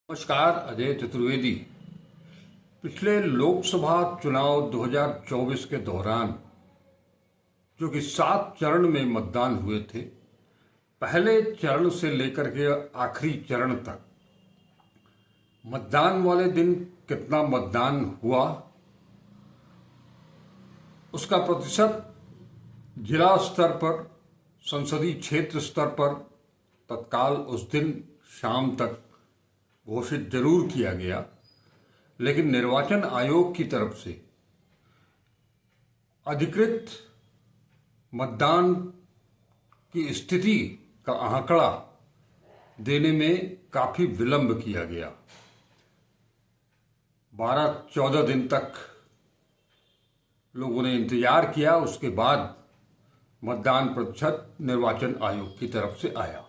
नमस्कार, अजय चतुर्वेदी। पिछले लोकसभा चुनाव 2024 के दौरान जो कि 7 चरण में मतदान हुए थे, पहले चरण से लेकर के आखिरी चरण तक मतदान वाले दिन कितना मतदान हुआ, उसका प्रतिशत जिला स्तर पर, संसदीय क्षेत्र स्तर पर तत्काल उस दिन शाम तक घोषित जरूर किया गया, लेकिन निर्वाचन आयोग की तरफ से अधिकृत मतदान की स्थिति का आंकड़ा देने में काफी विलंब किया गया। 12-14 दिन तक लोगों ने इंतजार किया, उसके बाद मतदान प्रतिशत निर्वाचन आयोग की तरफ से आया।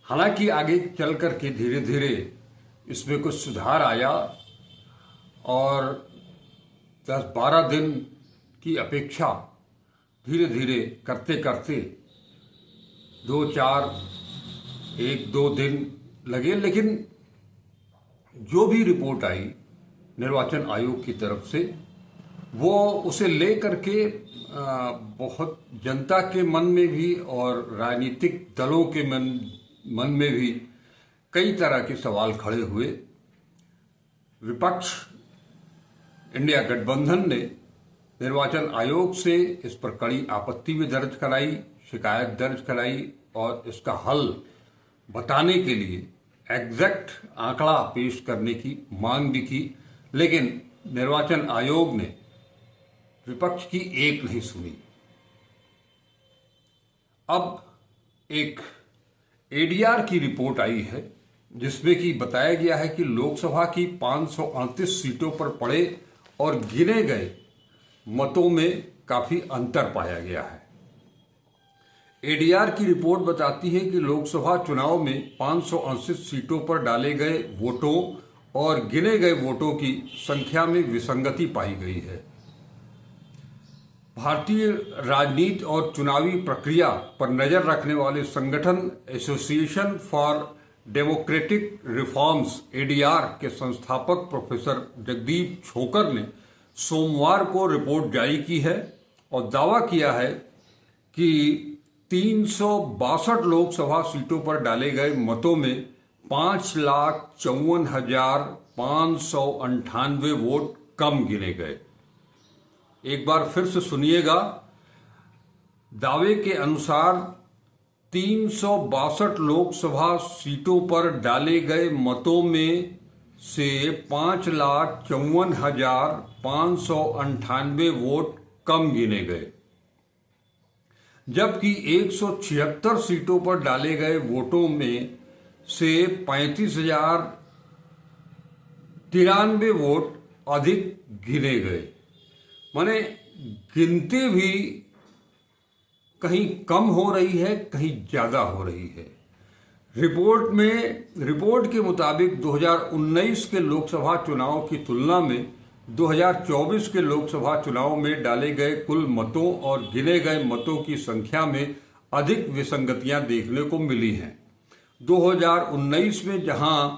हालांकि आगे चल करके धीरे धीरे इसमें कुछ सुधार आया और 10-12 दिन की अपेक्षा धीरे धीरे करते करते 1-2 दिन लगे, लेकिन जो भी रिपोर्ट आई निर्वाचन आयोग की तरफ से, वो उसे ले करके बहुत जनता के मन में भी और राजनीतिक दलों के मन में भी कई तरह के सवाल खड़े हुए। विपक्ष इंडिया गठबंधन ने निर्वाचन आयोग से इस पर कड़ी आपत्ति भी दर्ज कराई, शिकायत दर्ज कराई और इसका हल बताने के लिए एग्जैक्ट आंकड़ा पेश करने की मांग भी की, लेकिन निर्वाचन आयोग ने विपक्ष की एक नहीं सुनी। अब एक एडीआर की रिपोर्ट आई है जिसमें कि बताया गया है कि लोकसभा की 538 सीटों पर पड़े और गिने गए मतों में काफी अंतर पाया गया है। एडीआर की रिपोर्ट बताती है कि लोकसभा चुनाव में 580 सीटों पर डाले गए वोटों और गिने गए वोटों की संख्या में विसंगति पाई गई है। भारतीय राजनीति और चुनावी प्रक्रिया पर नजर रखने वाले संगठन association for democratic reforms ADR के संस्थापक प्रोफेसर जगदीप छोकर ने सोमवार को रिपोर्ट जारी की है और दावा किया है कि 362 लोकसभा सीटों पर डाले गए मतों में 5,54,598 वोट कम गिने गए। एक बार फिर से सुनिएगा, दावे के अनुसार 362 लोकसभा सीटों पर डाले गए मतों में से 5,54,598 वोट कम गिने गए, जबकि 176 सीटों पर डाले गए वोटों में से 35,093 वोट अधिक गिने गए। माने गिनती भी कहीं कम हो रही है, कहीं ज्यादा हो रही है। रिपोर्ट के मुताबिक 2019 के लोकसभा चुनाव की तुलना में 2024 के लोकसभा चुनाव में डाले गए कुल मतों और गिने गए मतों की संख्या में अधिक विसंगतियां देखने को मिली हैं। 2019 में जहां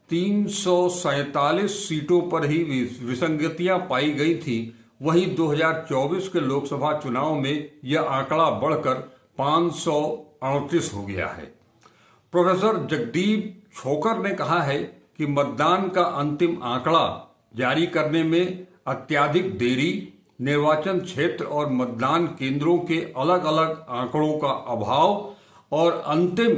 347 सीटों पर ही विसंगतियां पाई गई थी, वहीं 2024 के लोकसभा चुनाव में यह आंकड़ा बढ़कर 538 हो गया है। प्रोफेसर जगदीप छोकर ने कहा है कि मतदान का अंतिम आंकड़ा जारी करने में अत्यधिक देरी, निर्वाचन क्षेत्र और मतदान केंद्रों के अलग अलग आंकड़ों का अभाव और अंतिम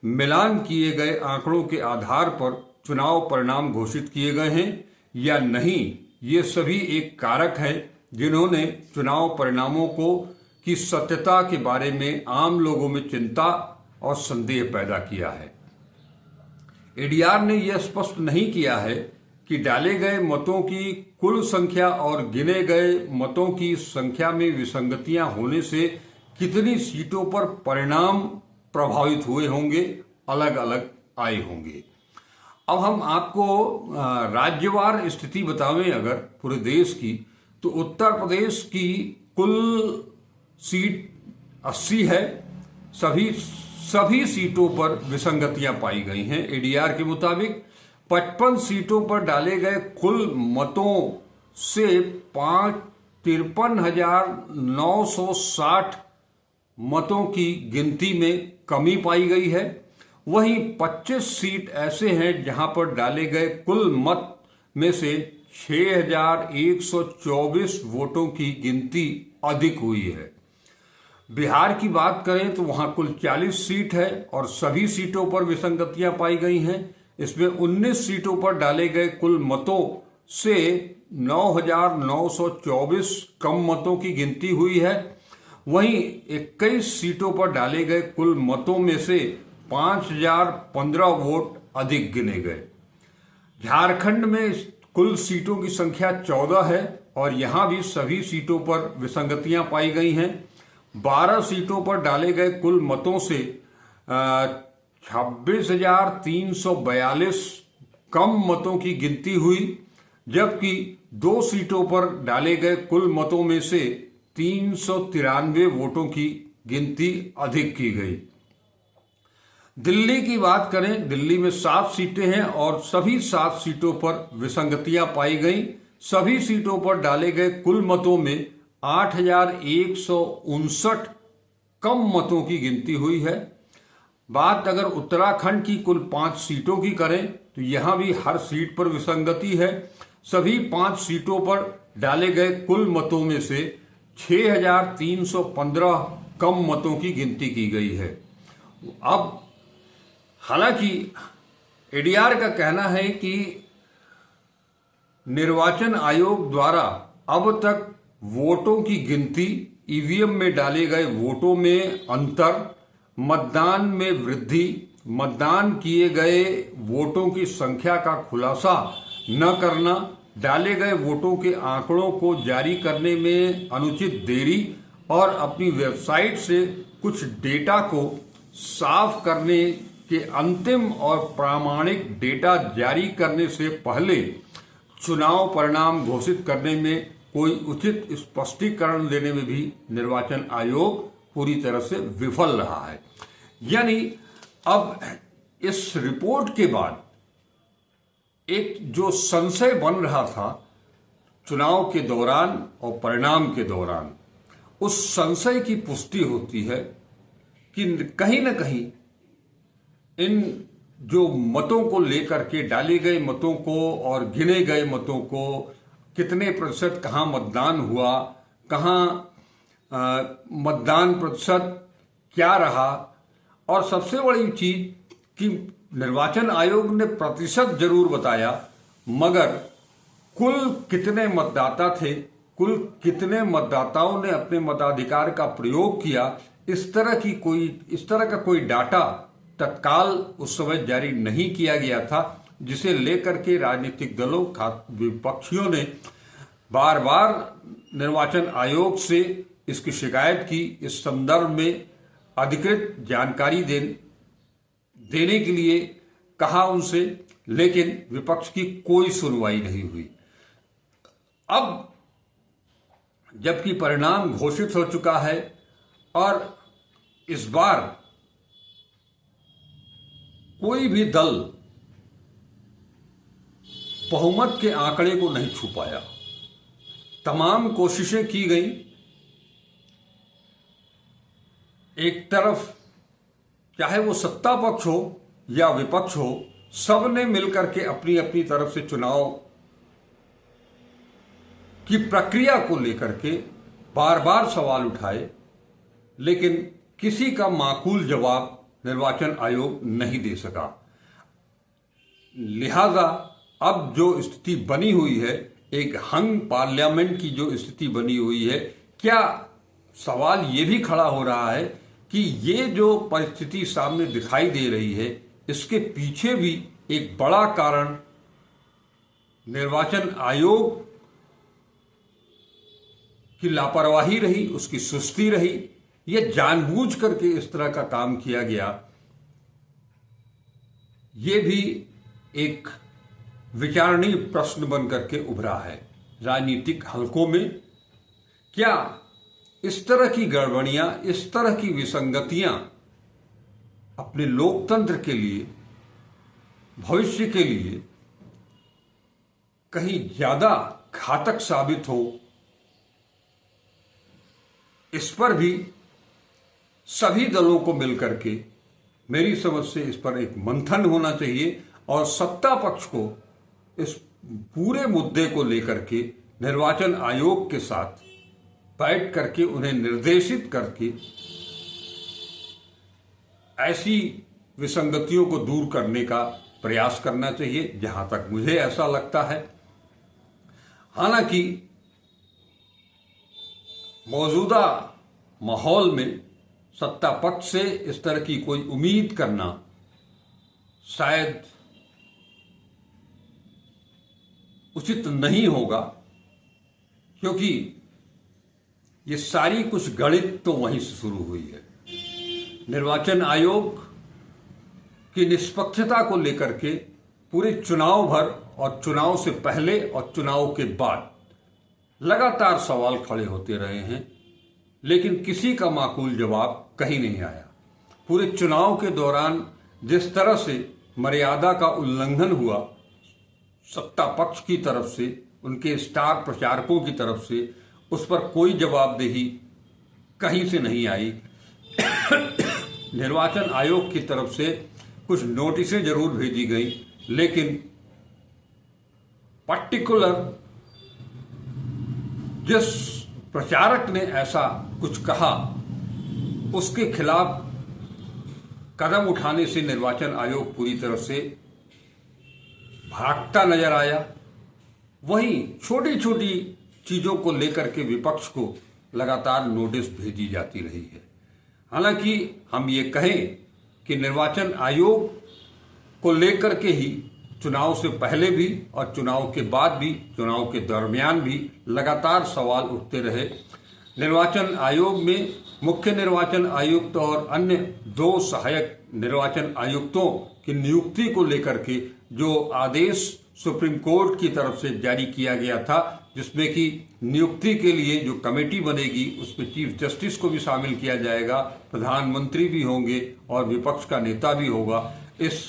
मिलान किए गए आंकड़ों के आधार पर चुनाव परिणाम घोषित किए गए हैं या नहीं, ये सभी एक कारक है जिन्होंने चुनाव परिणामों की सत्यता के बारे में आम लोगों में चिंता और संदेह पैदा किया है। एडीआर ने यह स्पष्ट नहीं किया है कि डाले गए मतों की कुल संख्या और गिने गए मतों की संख्या में विसंगतियां होने से कितनी सीटों पर परिणाम प्रभावित हुए होंगे, अलग अलग आए होंगे। अब हम आपको राज्यवार स्थिति बतावें अगर पूरे देश की, तो उत्तर प्रदेश की कुल सीट 80 है। सभी सीटों पर विसंगतियां पाई गई हैं एडीआर के मुताबिक। 55 सीटों पर डाले गए कुल मतों से 53,960 मतों की गिनती में कमी पाई गई है। वहीं 25 सीट ऐसे हैं जहां पर डाले गए कुल मत में से 6,124 वोटों की गिनती अधिक हुई है। बिहार की बात करें तो वहां कुल 40 सीट है और सभी सीटों पर विसंगतियां पाई गई हैं। इसमें 19 सीटों पर डाले गए कुल मतों से 9,924 कम मतों की गिनती हुई है। वहीं 21 सीटों पर डाले गए कुल मतों में से 5,015 वोट अधिक गिने गए। झारखंड में कुल सीटों की संख्या 14 है और यहां भी सभी सीटों पर विसंगतियां पाई गई हैं। 12 सीटों पर डाले गए कुल मतों से 26,342 कम मतों की गिनती हुई, जबकि 2 सीटों पर डाले गए कुल मतों में से 393 वोटों की गिनती अधिक की गई। दिल्ली की बात करें, दिल्ली में 7 सीटें हैं और सभी 7 सीटों पर विसंगतियां पाई गई। सभी सीटों पर डाले गए कुल मतों में 8,159 कम मतों की गिनती हुई है। बात अगर उत्तराखंड की कुल 5 सीटों की करें तो यहां भी हर सीट पर विसंगति है। सभी 5 सीटों पर डाले गए कुल मतों में से 6,315 कम मतों की गिनती की गई है। अब हालांकि एडीआर का कहना है कि निर्वाचन आयोग द्वारा अब तक वोटों की गिनती, ईवीएम में डाले गए वोटों में अंतर, मतदान में वृद्धि, मतदान किए गए वोटों की संख्या का खुलासा न करना, डाले गए वोटों के आंकड़ों को जारी करने में अनुचित देरी और अपनी वेबसाइट से कुछ डेटा को साफ करने के अंतिम और प्रामाणिक डेटा जारी करने से पहले चुनाव परिणाम घोषित करने में कोई उचित स्पष्टीकरण देने में भी निर्वाचन आयोग पूरी तरह से विफल रहा है। यानी अब इस रिपोर्ट के बाद एक जो संशय बन रहा था चुनाव के दौरान और परिणाम के दौरान, उस संशय की पुष्टि होती है कि कहीं न कहीं इन जो मतों को लेकर के, डाले गए मतों को और गिने गए मतों को, कितने प्रतिशत कहाँ मतदान हुआ, कहाँ मतदान प्रतिशत क्या रहा, और सबसे बड़ी चीज कि निर्वाचन आयोग ने प्रतिशत जरूर बताया, मगर कुल कितने मतदाता थे, कुल कितने मतदाताओं ने अपने मताधिकार का प्रयोग किया, इस तरह का कोई डाटा तत्काल उस समय जारी नहीं किया गया था, जिसे लेकर के राजनीतिक दलों, विपक्षियों ने बार बार निर्वाचन आयोग से इसकी शिकायत की, इस संदर्भ में अधिकृत जानकारी देने के लिए कहा उनसे, लेकिन विपक्ष की कोई सुनवाई नहीं हुई। अब जबकि परिणाम घोषित हो चुका है और इस बार कोई भी दल बहुमत के आंकड़े को नहीं छू पाया, तमाम कोशिशें की गई। एक तरफ चाहे वो सत्ता पक्ष हो या विपक्ष हो, सबने मिलकर के अपनी अपनी तरफ से चुनाव की प्रक्रिया को लेकर के बार बार सवाल उठाए, लेकिन किसी का माकूल जवाब निर्वाचन आयोग नहीं दे सका। लिहाजा अब जो स्थिति बनी हुई है, एक हंग पार्लियामेंट की जो स्थिति बनी हुई है, क्या सवाल ये भी खड़ा हो रहा है कि ये जो परिस्थिति सामने दिखाई दे रही है, इसके पीछे भी एक बड़ा कारण निर्वाचन आयोग की लापरवाही रही, उसकी सुस्ती रही, यह जानबूझ करके इस तरह का काम किया गया। ये भी एक विचारणीय प्रश्न बनकर के उभरा है राजनीतिक हलकों में। क्या इस तरह की गड़बड़ियां, इस तरह की विसंगतियां अपने लोकतंत्र के लिए, भविष्य के लिए कहीं ज्यादा घातक साबित हो, इस पर भी सभी दलों को मिलकर के मेरी समझ से इस पर एक मंथन होना चाहिए और सत्ता पक्ष को इस पूरे मुद्दे को लेकर के निर्वाचन आयोग के साथ बैठ करके उन्हें निर्देशित करके ऐसी विसंगतियों को दूर करने का प्रयास करना चाहिए, जहां तक मुझे ऐसा लगता है। हालांकि मौजूदा माहौल में सत्ता पक्ष से इस तरह की कोई उम्मीद करना शायद उचित नहीं होगा, क्योंकि ये सारी कुछ गणित तो वहीं से शुरू हुई है। निर्वाचन आयोग की निष्पक्षता को लेकर के पूरे चुनाव भर और चुनाव से पहले और चुनाव के बाद लगातार सवाल खड़े होते रहे हैं, लेकिन किसी का माकूल जवाब कहीं नहीं आया। पूरे चुनाव के दौरान जिस तरह से मर्यादा का उल्लंघन हुआ सत्ता पक्ष की तरफ से, उनके स्टार प्रचारकों की तरफ से, उस पर कोई जवाबदेही कहीं से नहीं आई। निर्वाचन आयोग की तरफ से कुछ नोटिसें जरूर भेजी गई, लेकिन पर्टिकुलर जिस प्रचारक ने ऐसा कुछ कहा उसके खिलाफ कदम उठाने से निर्वाचन आयोग पूरी तरह से भागता नजर आया। वहीं छोटी छोटी चीजों को लेकर के विपक्ष को लगातार नोटिस भेजी जाती रही है। हालांकि हम ये कहें कि निर्वाचन आयोग को लेकर के ही चुनाव से पहले भी और चुनाव के बाद भी, चुनाव के दरमियान भी लगातार सवाल उठते रहे। निर्वाचन आयोग में मुख्य निर्वाचन आयुक्त और अन्य 2 सहायक निर्वाचन आयुक्तों की नियुक्ति को लेकर के जो आदेश सुप्रीम कोर्ट की तरफ से जारी किया गया था, जिसमें कि नियुक्ति के लिए जो कमेटी बनेगी उसमें चीफ जस्टिस को भी शामिल किया जाएगा, प्रधानमंत्री भी होंगे और विपक्ष का नेता भी होगा। इस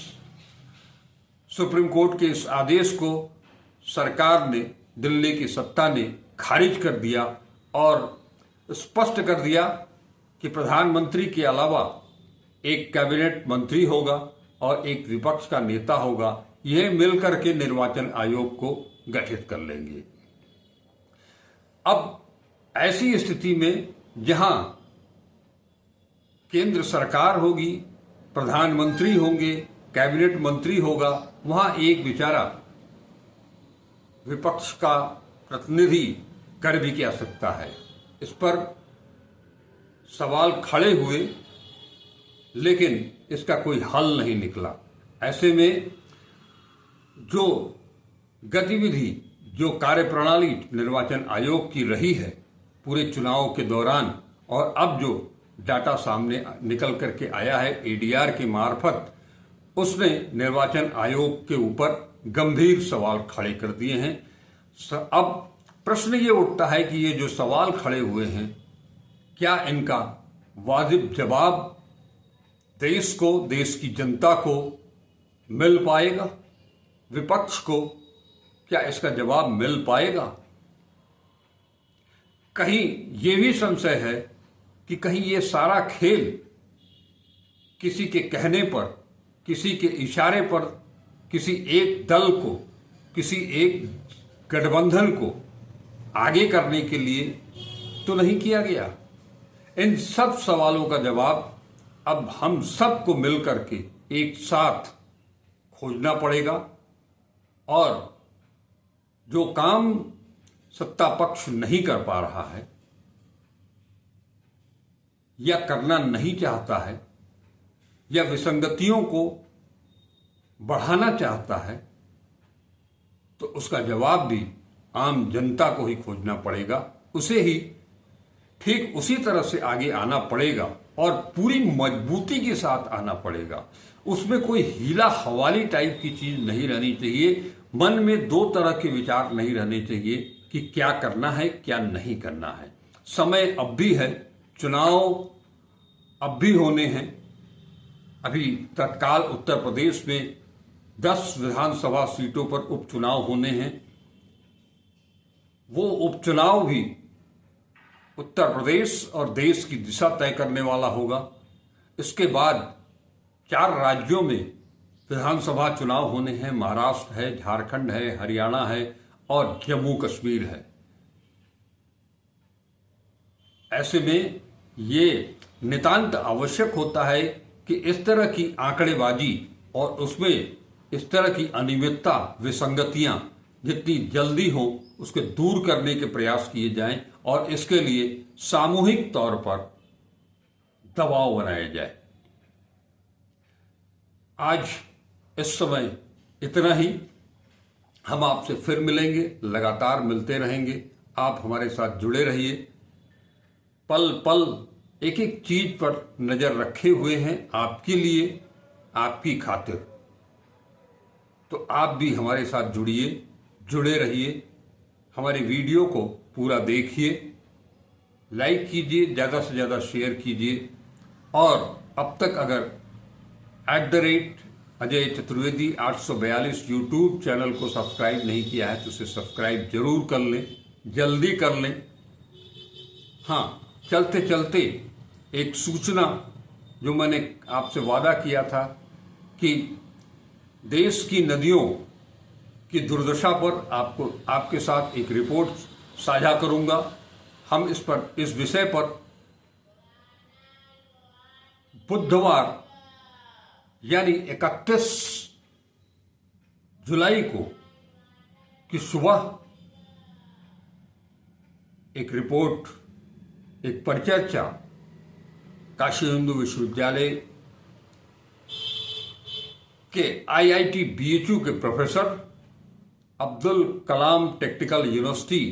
सुप्रीम कोर्ट के इस आदेश को सरकार ने, दिल्ली की सत्ता ने खारिज कर दिया और स्पष्ट कर दिया कि प्रधानमंत्री के अलावा एक कैबिनेट मंत्री होगा और एक विपक्ष का नेता होगा, यह मिलकर के निर्वाचन आयोग को गठित कर लेंगे। अब ऐसी स्थिति में जहां केंद्र सरकार होगी, प्रधानमंत्री होंगे, कैबिनेट मंत्री होगा, वहां एक बेचारा विपक्ष का प्रतिनिधि कर भी क्या सकता है। इस पर सवाल खड़े हुए, लेकिन इसका कोई हल नहीं निकला। ऐसे में जो गतिविधि, जो कार्यप्रणाली निर्वाचन आयोग की रही है पूरे चुनाव के दौरान, और अब जो डाटा सामने निकल करके आया है एडीआर के मार्फत, उसने निर्वाचन आयोग के ऊपर गंभीर सवाल खड़े कर दिए हैं। अब प्रश्न ये उठता है कि ये जो सवाल खड़े हुए हैं, क्या इनका वाजिब जवाब देश को, देश की जनता को मिल पाएगा? विपक्ष को क्या इसका जवाब मिल पाएगा? कहीं ये भी संशय है कि कहीं ये सारा खेल किसी के कहने पर, किसी के इशारे पर, किसी एक दल को, किसी एक गठबंधन को आगे करने के लिए तो नहीं किया गया। इन सब सवालों का जवाब अब हम सबको मिलकर के एक साथ खोजना पड़ेगा, और जो काम सत्ता पक्ष नहीं कर पा रहा है या करना नहीं चाहता है या विसंगतियों को बढ़ाना चाहता है, तो उसका जवाब भी आम जनता को ही खोजना पड़ेगा। उसे ही ठीक उसी तरह से आगे आना पड़ेगा और पूरी मजबूती के साथ आना पड़ेगा। उसमें कोई हीला हवाली टाइप की चीज नहीं रहनी चाहिए। मन में 2 तरह के विचार नहीं रहने चाहिए कि क्या करना है, क्या नहीं करना है। समय अब भी है, चुनाव अब भी होने हैं। अभी तत्काल उत्तर प्रदेश में 10 विधानसभा सीटों पर उपचुनाव होने हैं। वो उपचुनाव भी उत्तर प्रदेश और देश की दिशा तय करने वाला होगा। इसके बाद 4 राज्यों में विधानसभा चुनाव होने हैं। महाराष्ट्र है, झारखंड है, हरियाणा है और जम्मू कश्मीर है। ऐसे में ये नितांत आवश्यक होता है कि इस तरह की आंकड़ेबाजी और उसमें इस तरह की अनियमितता, विसंगतियां जितनी जल्दी हो उसके दूर करने के प्रयास किए जाएं और इसके लिए सामूहिक तौर पर दबाव बनाया जाए। आज इस समय इतना ही। हम आपसे फिर मिलेंगे, लगातार मिलते रहेंगे। आप हमारे साथ जुड़े रहिए। पल पल एक एक चीज पर नजर रखे हुए हैं आपके लिए, आपकी खातिर। तो आप भी हमारे साथ जुड़े रहिए। हमारी वीडियो को पूरा देखिए, लाइक कीजिए, ज़्यादा से ज़्यादा शेयर कीजिए। और अब तक अगर @अजय चतुर्वेदी 842 यूट्यूब चैनल को सब्सक्राइब नहीं किया है तो उसे सब्सक्राइब जरूर कर लें, जल्दी कर लें। हाँ, चलते चलते एक सूचना जो मैंने आपसे वादा किया था कि देश की नदियों की दुर्दशा पर आपके साथ एक रिपोर्ट साझा करूंगा। हम इस विषय पर बुधवार यानी 31 जुलाई को की सुबह एक रिपोर्ट, एक परिचर्चा काशी हिंदू विश्वविद्यालय के IIT BHU के professor, Abdul Kalam technical university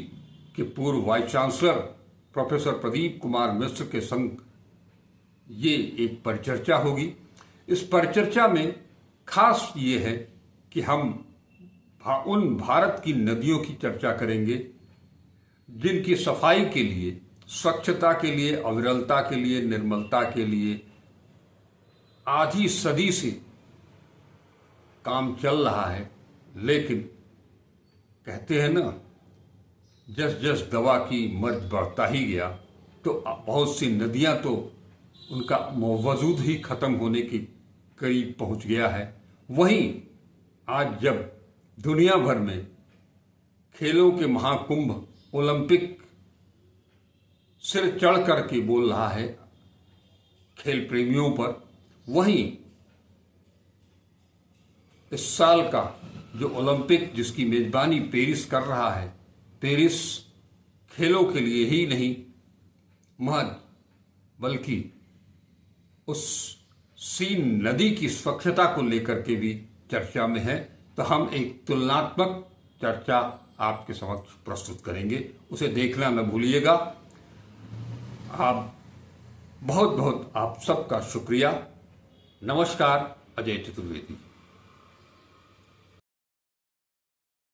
के पूर्व vice chancellor professor Pradeep Kumar Mishra के संग ये एक परिचर्चा होगी। इस परिचर्चा में खास ये है कि हम उन भारत की नदियों की चर्चा करेंगे जिनकी सफाई के लिए, स्वच्छता के लिए, अविरलता के लिए, निर्मलता के लिए आधी सदी से काम चल रहा है। लेकिन कहते हैं ना, जस जस दवा की मर्ज बढ़ता ही गया, तो बहुत सी नदियां तो उनका वजूद ही खत्म होने के करीब पहुंच गया है। वहीं आज जब दुनिया भर में खेलों के महाकुंभ ओलंपिक सिर चढ़ करके बोल रहा है खेल प्रेमियों पर, वहीं इस साल का जो ओलंपिक जिसकी मेजबानी पेरिस कर रहा है, पेरिस खेलों के लिए ही नहीं महज बल्कि उस सीन नदी की स्वच्छता को लेकर के भी चर्चा में है। तो हम एक तुलनात्मक चर्चा आपके समक्ष प्रस्तुत करेंगे, उसे देखना न भूलिएगा। आप बहुत बहुत आप सबका शुक्रिया। नमस्कार, अजय चतुर्वेदी।